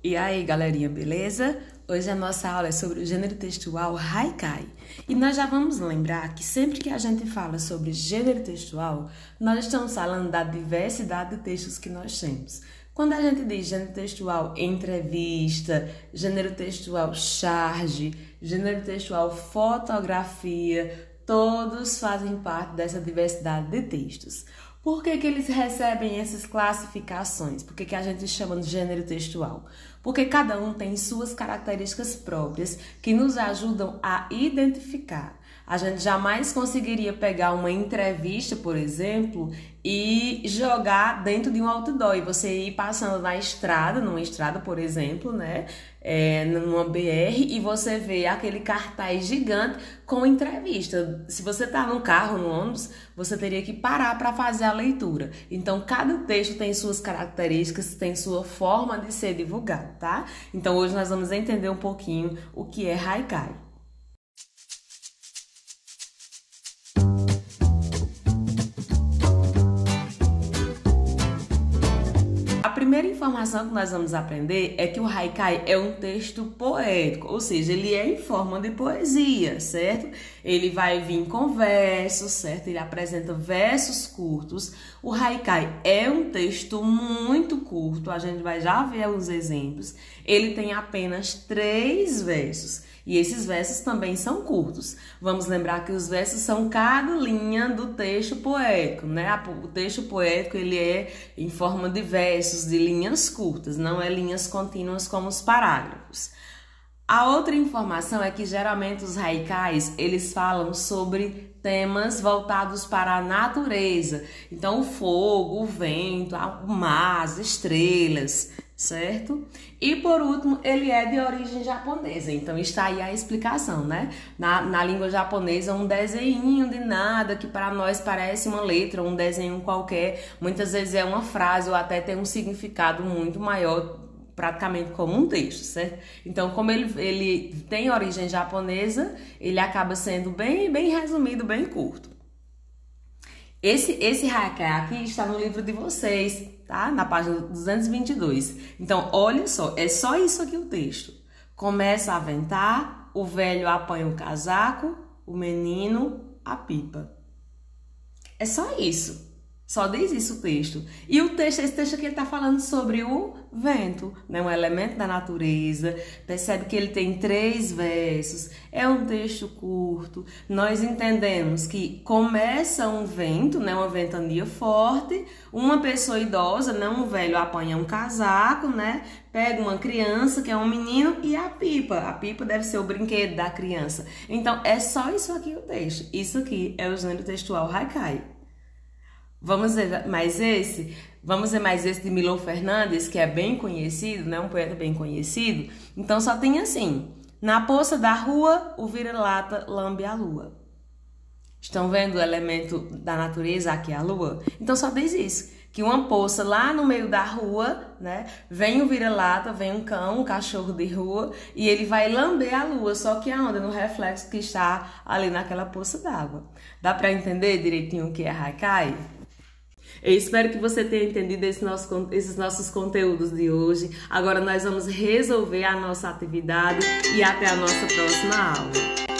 E aí, galerinha, beleza? Hoje a nossa aula é sobre o gênero textual haikai. E nós já vamos lembrar que sempre que a gente fala sobre gênero textual, nós estamos falando da diversidade de textos que nós temos. Quando a gente diz gênero textual entrevista, gênero textual charge, gênero textual fotografia, todos fazem parte dessa diversidade de textos. Por que eles recebem essas classificações? Por que a gente chama de gênero textual? Porque cada um tem suas características próprias que nos ajudam a identificar. A gente jamais conseguiria pegar uma entrevista, por exemplo, e jogar dentro de um outdoor. E você ir passando na estrada, numa estrada, por exemplo, né? Numa BR, e você vê aquele cartaz gigante com entrevista. Se você tá no carro, no ônibus, você teria que parar para fazer a leitura. Então, cada texto tem suas características, tem sua forma de ser divulgado, tá? Então, hoje nós vamos entender um pouquinho o que é haikai. A primeira informação que nós vamos aprender é que o haikai é um texto poético, ou seja, ele é em forma de poesia, certo? Ele vai vir com versos, certo? Ele apresenta versos curtos. O haikai é um texto muito curto, a gente vai já ver alguns exemplos. Ele tem apenas 3 versos. E esses versos também são curtos. Vamos lembrar que os versos são cada linha do texto poético, né? O texto poético, ele é em forma de versos, de linhas curtas, não é linhas contínuas como os parágrafos. A outra informação é que geralmente os haikais, eles falam sobre temas voltados para a natureza. Então, o fogo, o vento, o mar, as estrelas, certo? E por último, ele é de origem japonesa, então está aí a explicação, né? Na língua japonesa, um desenho de nada que para nós parece uma letra, um desenho qualquer, muitas vezes é uma frase ou até tem um significado muito maior, praticamente como um texto, certo? Então, como ele tem origem japonesa, ele acaba sendo bem resumido, bem curto. Esse haikai aqui está no livro de vocês, tá? Na página 222. Então, olha só, é só isso aqui o texto. Começa a ventar, o velho apanha o casaco, o menino a pipa. É só isso. Só diz isso o texto. E esse texto aqui está falando sobre o vento, né? Um elemento da natureza. Percebe que ele tem 3 versos. É um texto curto. Nós entendemos que começa um vento, né? Uma ventania forte. Uma pessoa idosa, né? Um velho apanha um casaco, né? Pega uma criança, que é um menino, e a pipa. A pipa deve ser o brinquedo da criança. Então, é só isso aqui o texto. Isso aqui é o gênero textual haikai. Vamos ver mais esse? Vamos ver mais esse de Milor Fernandes, que é bem conhecido, né? Um poeta bem conhecido. Então, só tem assim: na poça da rua, o vira-lata lambe a lua. Estão vendo o elemento da natureza aqui, a lua? Então, só diz isso, que uma poça lá no meio da rua, né? Vem o vira-lata, vem um cão, um cachorro de rua, e ele vai lamber a lua, só que aonde? No reflexo que está ali naquela poça d'água. Dá para entender direitinho o que é haikai? Eu espero que você tenha entendido esses nossos conteúdos de hoje. Agora nós vamos resolver a nossa atividade e até a nossa próxima aula.